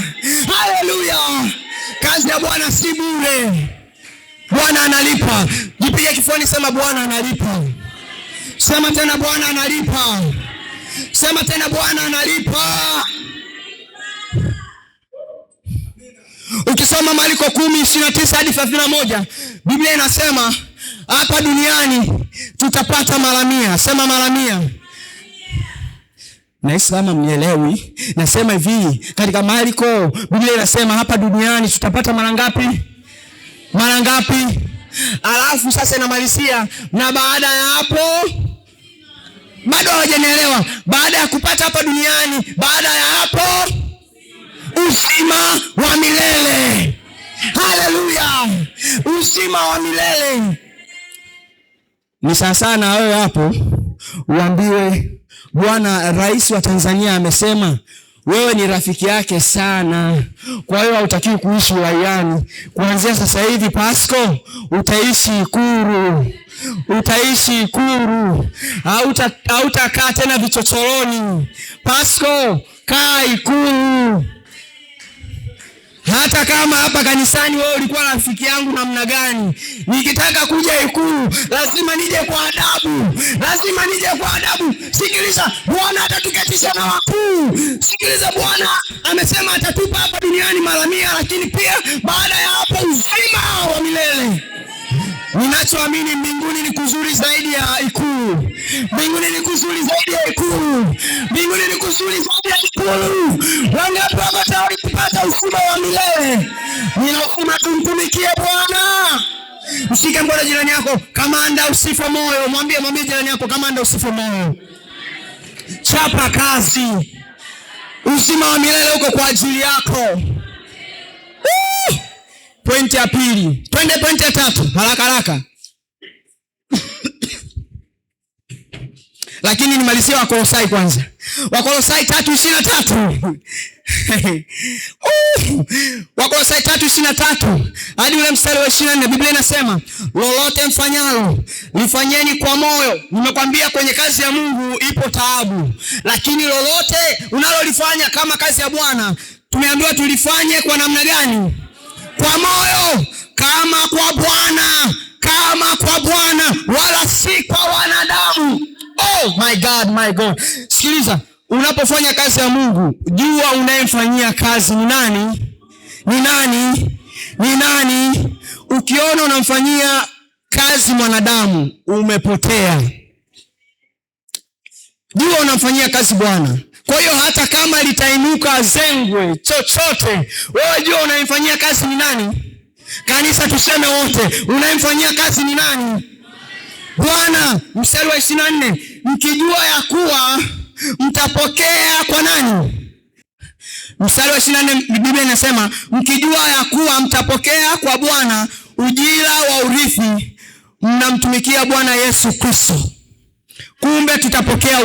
Haleluya. Kazi ya Bwana si bure. Bwana analipa. Jipige kifuani, sema Bwana analipa. Sema tena Bwana analipa. Sema tena Bwana analipa. Ukisoma Marko 10:29 hadi 31, Biblia inasema hapa duniani tutapata mara 100. Sema mara 100. Na kama mnielewi, nasema hivi, katika Marko Biblia inasema hapa duniani tutapata mara ngapi? Mara ngapi? Alafu sasa inamalizia na baada ya hapo, bado hawajanielewa. Baada ya kupata hapa duniani, baada ya hapo uzima wa milele. Haleluya. Uzima wa milele. Ni sasa na wewe hapo uambiwe Bwana Rais wa Tanzania amesema wewe ni rafiki yake sana, kwa hiyo hautakiwi kuishi uraiani. Kuanzia sasa hivi Pasco utaishi Ikulu. Utaishi Ikulu. Hautakaa tena vichochoroni. Pasco kaa Ikulu. Hata kama hapa kanisani wewe ulikuwa rafiki yangu namna gani, nikitaka kuja Ikulu lazima nije kwa adabu. Lazima nije kwa adabu. Sikiliza, Bwana atatuketisha na wakuu. Sikiliza, Bwana amesema atatupa hapa duniani mara 100, lakini pia baada ya hapo uzima wa milele. Ninachoamini mbinguni ni kuzuri zaidi ya Ikulu. Mbinguni ni kuzuri zaidi ya Ikulu. Mbinguni ni kuzuri zaidi ya Ikulu. Wangapi wako tayari kupata uzima wa milele? Ninasema tumtumikie Bwana. Mshike mkono jirani yako, kamanda usife moyo. Mwambie jirani yako, kamanda usife moyo. Chapa kazi. Uzima wa milele uko kwa ajili yako. Pointi ya pili. Twende pointi ya tatu. Haraka. Lakini nimalizie Wakolosai kwanza. Wakolosai 3:23. Wakolosai 3:23 hadi ule mstari wa 24, Biblia inasema lolote mfanyalo lifanyeni kwa moyo. Nimekwambia kwenye kazi ya Mungu ipo taabu, lakini lolote unalolifanya kama kazi ya Bwana, tumeambiwa tulifanye kwa namna gani? Kwa moyo, kama kwa Bwana, wala si kwa wanadamu. Oh my God, my God. Sikiliza, unapofanya kazi ya Mungu, jua unayemfanyia kazi ni nani? Ni nani? Ukiona unamfanyia kazi mwanadamu, umepotea. Jua unamfanyia kazi Bwana. Kwa hiyo hata kama litainuka zengwe chochote, wewe jua unayemfanyia kazi ni nani? Kanisa tuseme wote, unayemfanyia kazi ni nani? Bwana. Mstari wa 24, mkijua ya kuwa mtapokea kwa nani? Mstari wa 24, Biblia inasema mkijua ya kuwa mtapokea kwa Bwana ujira wa urithi, mnamtumikia Bwana Yesu Kristo. Kumbe tutapokea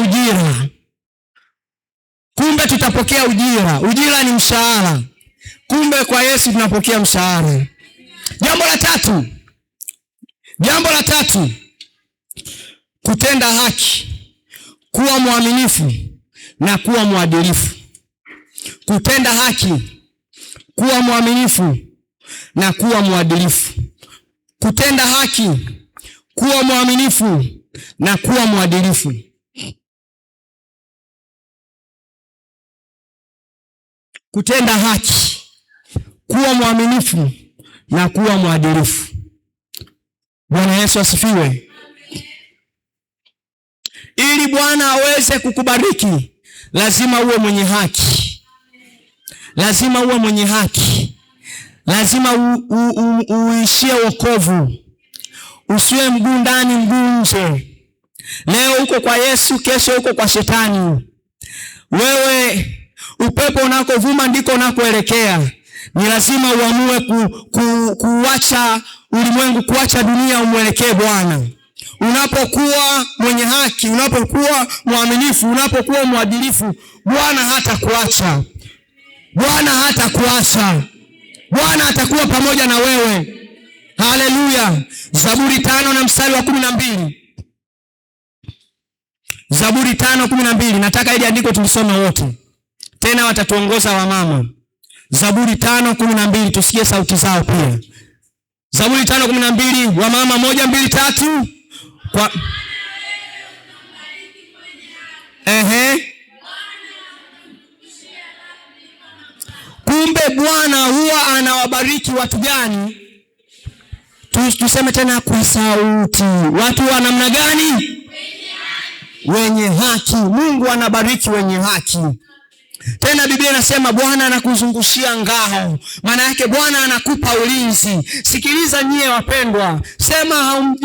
ujira. Ujira ni mshahara. Kumbe kwa Yesu tunapokea mshahara. Jambo la tatu, kutenda haki, kuwa mwaminifu na kuwa mwadilifu. Kutenda haki, kuwa mwaminifu na kuwa mwadilifu. Kutenda haki, kuwa mwaminifu na kuwa mwadilifu. Kutenda haki, kuwa mwaminifu na kuwa mwadilifu. Bwana Yesu asifiwe. Ili Bwana aweze kukubariki, lazima uwe mwenye haki. Lazima uwe mwenye haki. Lazima uishie wokovu. Usiwe mguu ndani mguu nje. Leo uko kwa Yesu, kesho uko kwa shetani. Wewe upepo unakovuma ndiko unakoelekea. Ni lazima uamue kuacha ulimwengu, kuacha dunia, umwelekee Bwana. Unapokuwa mwenye haki, unapokuwa mwaminifu, unapokuwa mwadilifu, Bwana hatakuacha. Bwana hatakuacha. Bwana atakuwa pamoja na wewe. Haleluya. Zaburi 5 na mstari wa 12. Zaburi 5:12. Nataka ili andiko tulisome wote. Tena watatuongoza wamama. Zaburi 5:12, tusikie sauti zao pia. Zaburi 5:12, wamama 1, 2, 3. Kwa kumbe Bwana huwa anawabariki watu gani? Tuseme tena kwa sauti. Watu wa namna gani? Wenye haki. Mungu anabariki wenye haki. Tena Biblia inasema Bwana anakuzungushia ngao. Maana yake Bwana anakupa ulinzi. Sikiliza nyie wapendwa, sema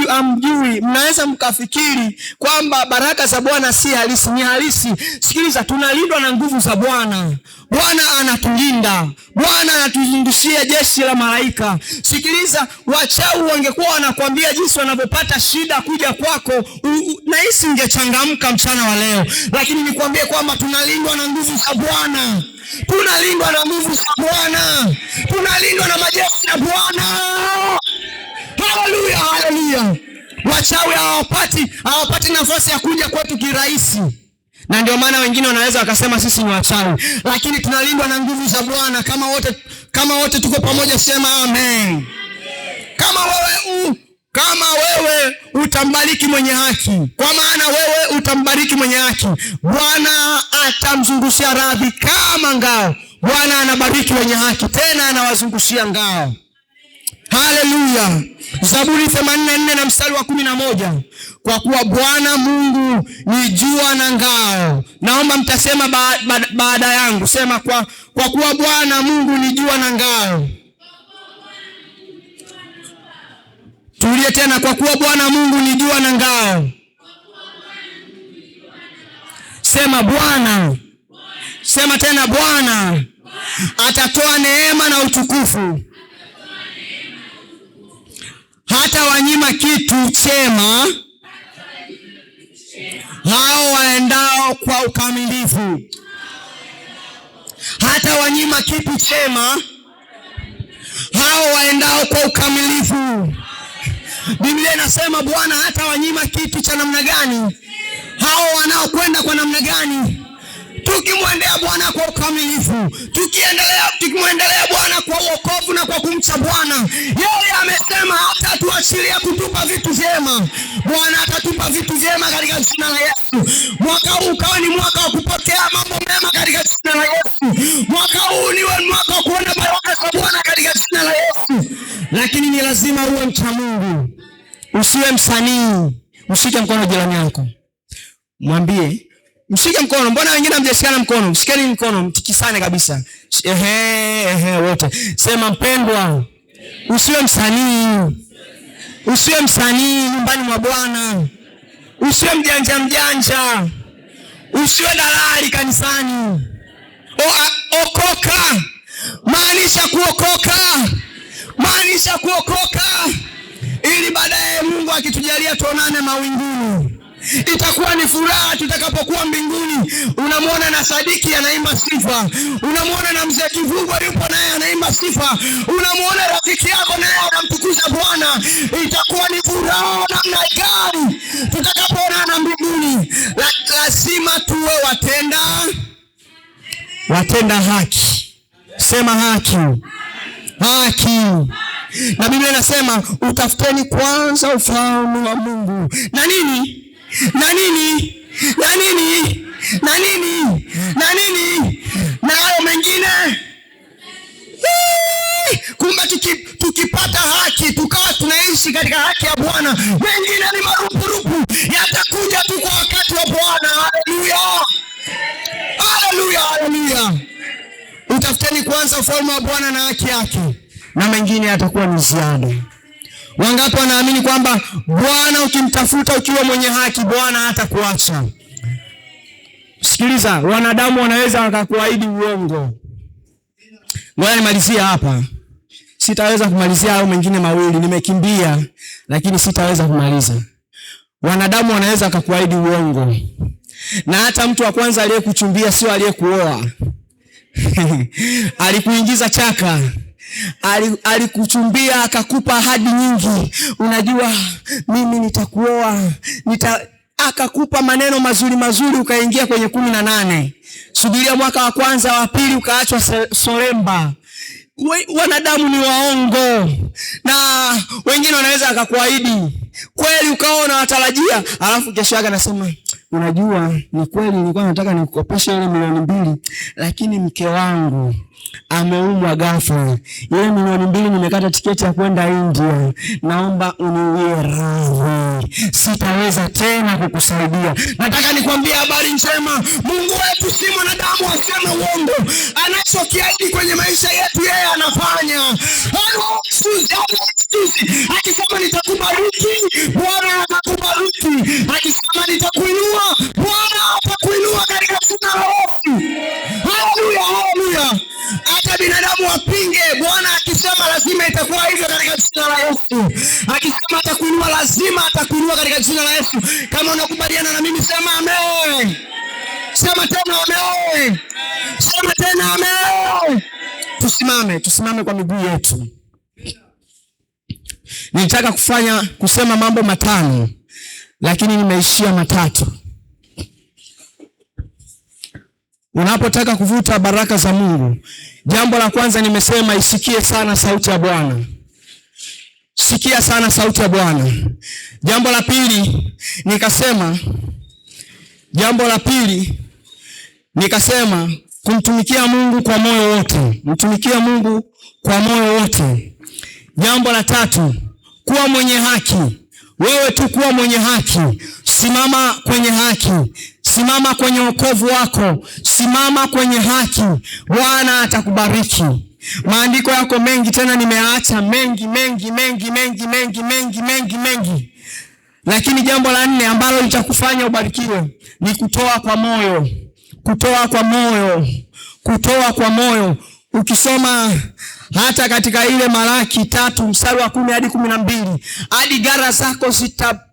hamjui, mnaweza mkafikiri kwamba baraka za Bwana si halisi. Ni halisi. Sikiliza, tunalindwa na nguvu za Bwana. Bwana anatulinda. Bwana anatuzungushia jeshi la malaika. Sikiliza, wachawi wangekuwa wanakuambia jinsi wanavyopata shida kuja kwako, na hisi ungechangamka mchana wa leo. Lakini nikwambie kwamba tunalindwa na nguvu za Bwana. Tunalindwa na nguvu za Bwana. Tunalindwa na majeshi ya Bwana. Haleluya, haleluya. Wachawi hawapati nafasi ya kuja kwetu kirahisi. Na ndio maana wengine wanaweza wakasema sisi ni wachawi, lakini tunalindwa na nguvu za Bwana. Kama wote tuko pamoja, sema amen. Kama wewe utambariki mwenye haki, kwa maana wewe utambariki mwenye haki, Bwana atamzungushia radhi kama ngao. Bwana anabariki wenye haki, tena anawazungushia ngao. Haleluya. Zaburi 84 na mstari wa 11. Kwa kuwa Bwana Mungu ni jua na ngao. Naomba mtasema baada yangu. Sema kwa kuwa Bwana Mungu ni jua na ngao. Tulie tena, kwa kuwa Bwana Mungu ni jua na ngao. Sema Bwana. Sema tena Bwana atatoa neema na utukufu. Hata wanyima kitu chema hao waendao kwa ukamilifu. Hata wanyima kitu chema hao waendao kwa ukamilifu. Biblia inasema Bwana hata wanyima kitu cha namna gani? Hao wanaokwenda kwa namna gani? Tukimwendea Bwana kwa ukamilifu, tukimwendelea Bwana kwa wokovu na kwa kumcha Bwana. Yeye amesema hata tuachilia kutupa vitu vyema. Bwana atatupa vitu vyema katika jina la Yesu. Mwaka huu ukawa ni mwaka wa kupokea mambo mema katika jina la Yesu. Mwaka huu niwe mwaka wa kuona baraka za Bwana katika jina la Yesu. Lakini ni lazima uwe mcha Mungu. Usiwe msanii. Mshike mkono jirani yako. Mwambie, mshike mkono. Mbona wengine hamjashikana mkono? Mshikeni mkono, mtikisane kabisa. Wote. Sema mpendwa, usiwe msanii. Usiwe msanii nyumbani mwa Bwana. Usiwe mjanja. Usiwe dalali kanisani. Okoka. Maanisha kuokoka. Ili baadaye Mungu akitujalia tuonane mawinguni. Itakuwa ni furaha tutakapokuwa mbinguni. Unamwona na Sadiki anaimba sifa. Unamwona na mzee Kivugo yupo naye anaimba sifa. Unamwona rafiki yako naye anamtukuza Bwana. Itakuwa ni furaha namna gani tutakapoonana mbinguni. Lazima tuwe watenda haki. Sema haki. Na Biblia inasema utafuteni kwanza ufalme wa Mungu. Na nini? Na hayo mengine kuishi katika haki ya Bwana. Mengine ni marupurupu, yatakuja tu kwa wakati wa Bwana. Haleluya, haleluya, haleluya. Utafuteni kwanza ufalme wa Bwana na haki yake, na mengine yatakuwa ni ziada. Wangapi wanaamini kwamba Bwana ukimtafuta ukiwa mwenye haki, Bwana hatakuacha? Sikiliza, wanadamu wanaweza wakakuahidi uongo. Ngoja nimalizie hapa. Sitaweza kumalizia hayo mengine mawili, nimekimbia lakini sitaweza kumaliza. Wanadamu wanaweza wakakuahidi uongo. Na hata mtu wa kwanza aliyekuchumbia sio aliyekuoa. Alikuingiza chaka. Alikuchumbia akakupa ahadi nyingi. Unajua mimi nitakuoa, akakupa maneno mazuri mazuri, ukaingia kwenye 18. Subiria mwaka wa kwanza wa pili ukaachwa soremba. Wanadamu ni waongo. Na wengine wanaweza akakuahidi kweli ukaona watarajia, alafu kesho yake anasema unajua ni kweli nilikuwa nataka nikukopeshe ile milioni 2, lakini mke wangu ameumwa ghafla. Ile milioni 2 nimekata tiketi ya kwenda India. Naomba uniwie radhi. Sitaweza tena kukusaidia. Nataka nikwambie habari njema. Mungu wetu si mwanadamu aseme uongo. Anachokiahidi kwenye maisha yetu yeye anafanya. Akisema nitakubariki, Bwana atakubariki. Akisema nitakuinua, Bwana atakuinua katika jina la Yesu. Haleluya, haleluya. Hata binadamu wapinge, Bwana akisema lazima itakuwa hivyo katika jina la Yesu. Akisema atakuinua, lazima atakuinua katika jina la Yesu. Kama unakubaliana na mimi sema amen. Sema tena amen. Sema tena amen. Tusimame kwa miguu yetu. Nilitaka kusema mambo 5 lakini nimeishia 3. Unapotaka kuvuta baraka za Mungu, jambo la kwanza nimesema isikie sana sauti ya Bwana. Sikia sana sauti ya Bwana. Jambo la pili nikasema kumtumikia Mungu kwa moyo wote. Mtumikia Mungu kwa moyo wote. Jambo la 3, kuwa mwenye haki. Wewe tu kuwa mwenye haki. Simama kwenye haki. Simama kwenye wokovu wako. Simama kwenye haki. Bwana atakubariki. Maandiko yako mengi tena nimeacha mengi. Lakini jambo la 4 ambalo litakufanya ubarikiwe ni kutoa kwa moyo. Kutoa kwa moyo. Kutoa kwa moyo. Ukisoma hata katika ile Malaki 3 mstari wa 10 hadi 12, hadi gara zako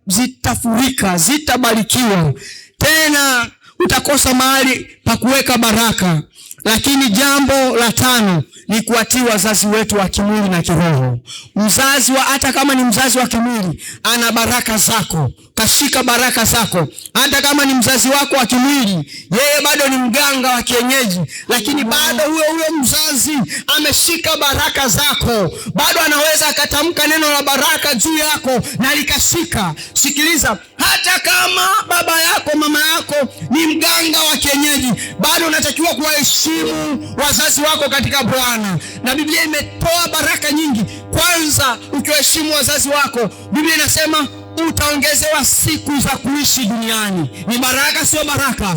zitafurika, zitabarikiwa. Tena utakosa mahali pa kuweka baraka. Lakini jambo la 5 ni kuatii wazazi wetu wa kimwili na kiroho. Mzazi hata kama ni mzazi wa kimwili, ana baraka zako. Kashika baraka zako. Hata kama ni mzazi wako wa kimwili, yeye bado ni mganga wa kienyeji, lakini bado huyo mzazi ameshika baraka zako. Bado anaweza akatamka neno la baraka juu yako na likashika. Sikiliza, hata kama baba yako, mama yako ni mganga wa kienyeji, bado unatakiwa kuwaheshimu wazazi wako katika Bwana. Na Biblia imetoa baraka nyingi. Kwanza, ukiwaheshimu wazazi wako, Biblia inasema utaongezewa siku za kuishi duniani. Ni baraka sio baraka?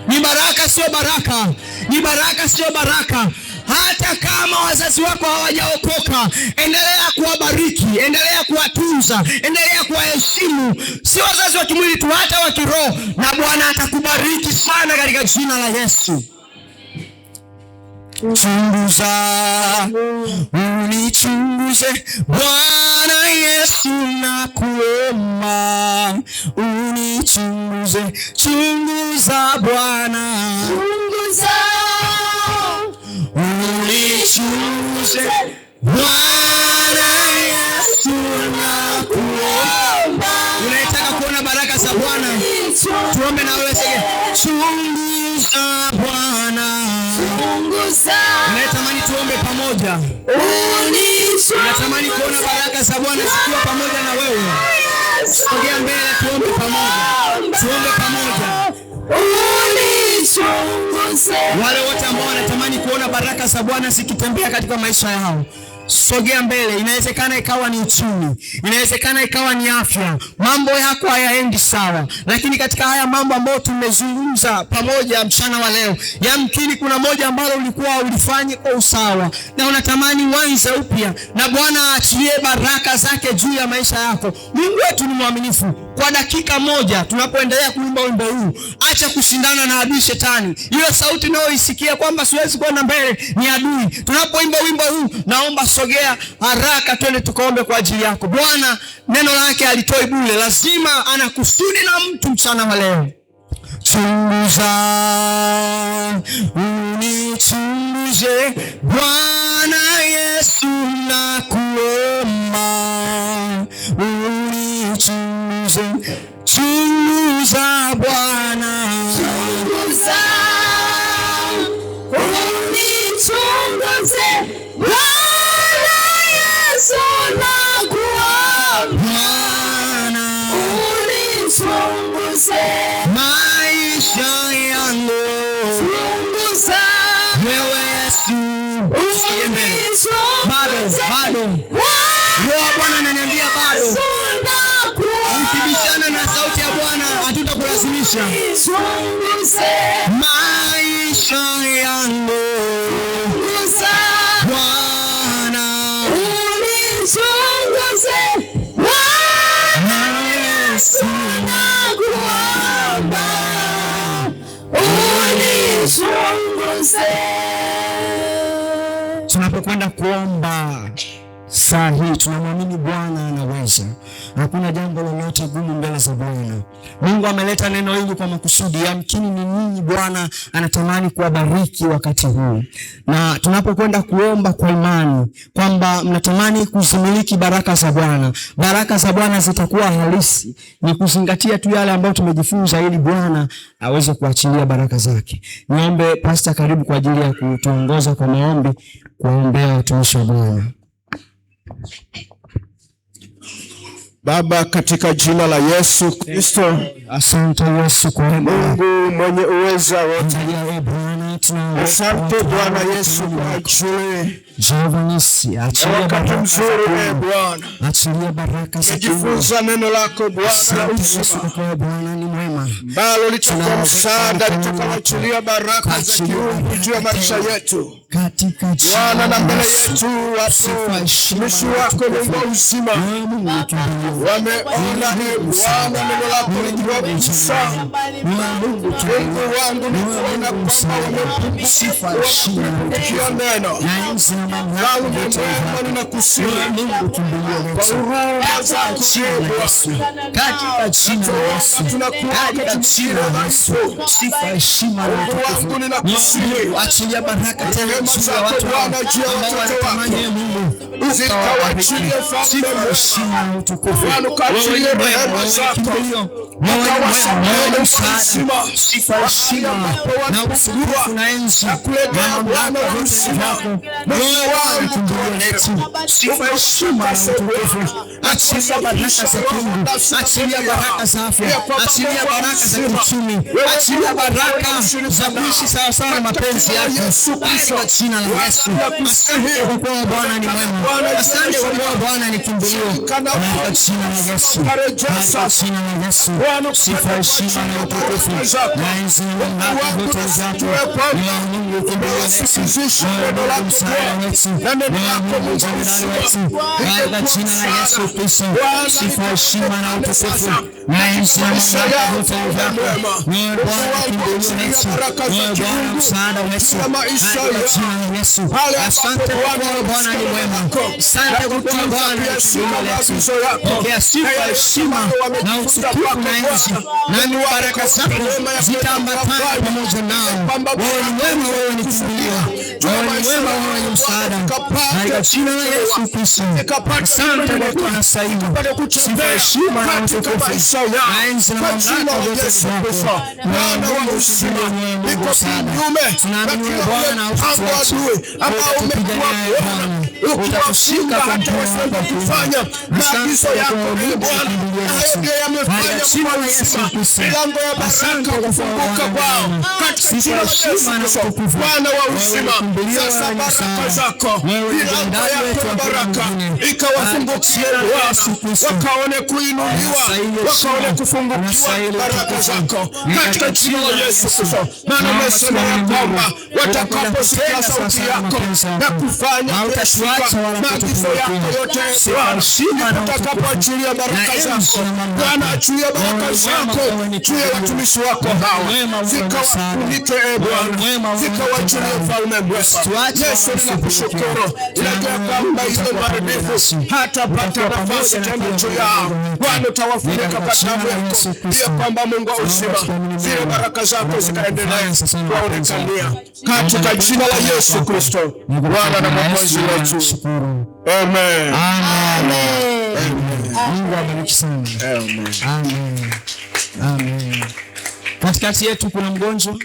Ni baraka sio baraka? Ni baraka sio baraka? Hata kama wazazi wako hawajaokoka, endelea kuwabariki, endelea kuwatunza, endelea kuwaheshimu. Si wazazi wa kimwili tu, hata wa kiroho, na Bwana atakubariki sana katika jina la Yesu. Chunguza, unichunguze Bwana Yesu, nakuomba unichunguze. Chunguza Bwana, chunguza, unichunguze Bwana Yesu, nakuomba. Unataka kuona baraka za Bwana? Tuombe na wewe sasa. Chunguza Bwana, unatamani tuombe pamoja? Unatamani kuona baraka za Bwana zikiwa pamoja na wewe? Sogea mbele tuombe pamoja. Tuombe pamoja. Wale wote ambao wanatamani kuona baraka za Bwana zikitembea katika maisha yao, Sogea mbele. Inawezekana ikawa ni uchumi, inawezekana ikawa ni afya. Mambo yako hayaendi sawa, lakini katika haya mambo ambayo tumezungumza pamoja mchana wa leo, yamkini kuna moja ambalo ulikuwa ulifanye kwa usawa na unatamani uanze upya, na Bwana aachilie baraka zake juu ya maisha yako. Mungu wetu ni mwaminifu. Kwa dakika moja tunapoendelea kuimba wimbo huu, acha kushindana na adui shetani. Ile sauti unayoisikia kwamba siwezi kwenda mbele ni adui. Tunapoimba wimbo huu, naomba sogea haraka, twende tukaombe kwa ajili yako. Bwana neno lake alitoi bure, lazima ana kusudi na mtu mchana wa leo. Chunguza, unichunguze Bwana Yesu, nakuomba unichunguze. Chunguza Bwana, chunguza, unichunguze Bwana Yesu, nakuomba unichunguze maisha yangu. chunguza Wewe Yesu, bado Roho Bwana ananiambia bado. Ukibishana na sauti ya Bwana hatutakulazimisha. Maisha yangu Bwana unichunguze, Yesu nakuomba unichunguze. Tunapokwenda kuomba saa hii, tunamwamini Bwana anaweza. Hakuna jambo lolote gumu mbele za Bwana. Mungu ameleta neno hili kwa makusudi. Yamkini ni ninyi Bwana anatamani kuwabariki wakati huu, na tunapokwenda kuomba kwa imani kwamba mnatamani kuzimiliki baraka za Bwana, baraka za Bwana zitakuwa halisi. Ni kuzingatia tu yale ambayo tumejifunza ili Bwana aweze kuachilia baraka zake. Niombe Pastor, karibu kwa ajili ya kutuongoza kwa maombi, kuombea watumishi wa Bwana. Baba, katika jina la Yesu Kristo, asante Yesu kwa Mungu mwenye uweza wote. Asante Bwana Yesu kwa ajili Jehova Nisi, achilia baraka mzuri Bwana. Achilia baraka za Tumejifunza neno lako Bwana uzima. Bwana ni mwema. Balo litakuwa msaada, litakawachilia baraka za kiungu juu ya maisha yetu. Katika Bwana na mbele yetu watumishi wako Mungu uzima wameona Bwana neno lako likiwagusa. Mungu wangu ni kuona kwamba wamepumzika kupitia neno. Mungu mwema, ninakusihi kwa huruma zako katika jina la Yesu, tunakuomba jina la Yesu, sifa, heshima na utukufu. Mungu achilia baraka tena juu ya watu ambao wanatamani Mungu zikawachilie sifa, heshima na utukufu. ukachilie rehema zako, ukawasamehe msaada, sifa, heshima na utukufu na enzi na mamlaka yote yako. Wewe kimbilio letu, sifa, heshima na utukufu. Achilia baraka za Mungu, achilia baraka za afya, achilia baraka za kiuchumi, achilia baraka za kuishi sawa sawa na mapenzi yako katika jina la Yesu. Asante kwa kuwa Bwana ni mwema, asante kwa kuwa Bwana ni kimbilio katika jina la Yesu, katika jina la Yesu. Sifa, heshima na utukufu na enzi na mamlaka zote zako. Ni Mungu kimbilio letu, Mungu msaada wetu, Mungu jemadari wetu, katika jina la Yesu Kristo. Sifa, heshima na utukufu na enzi na mamlaka zote zako. Ni Bwana kimbilio letu, ni Bwana msaada wetu, katika jina la Yesu. Asante kwa kuwa Bwana ni mwema, asante kwa kuwa Bwana ni kimbilio letu. Pokea sifa, heshima na utukufu na enzi, na baraka zako zitaambatana pamoja nao. Wewe ni mwema, wewe ni kimbilio, wewe ni mwema, wewe ni msaada, katika jina la Yesu Kristo. Asante kwa kuwa unastahili sifa, heshima na utukufu na enzi na mamlaka zote zako. Wewe Mungu kimbilio, Mungu msaada. Tunaamini Bwana utukufu wetu, ambao umepigania Bwana ukiwafunga hata wasiweze kufanya maagizo yako. Bwana, hayo ndiyo yamefanya kwa uzima, milango ya baraka kufunguka kwao katika jina la Yesu Kristo. Bwana wa uzima, sasa baraka zako, milango yako ya baraka ikawafungukie Bwana, wakaone kuinuliwa, wakaone kufungukiwa baraka zako katika jina la Yesu Kristo. Maana umesema ya kwamba watakaposikia sauti yako na kufanya maagizo yako yote Bwana, utakapoachilia baraka zako Bwana, achilia baraka zako juu ya watumishi wako hawa, zikawafunike Bwana, zikawachilie ufalme mwema. Yesu, ninakushukuru ya kwamba hizo maharibifu hatapata nafasi tena juu yao. Bwana, utawafunika kwa damu yako, ya kwamba Mungu wa uzima, zile baraka zako zikaendelea kuonekania katika jina la Yesu Kristo, Bwana na Mwokozi wetu. Amen. Mungu abariki sana. Amen. Katikati yetu kuna mgonjwa.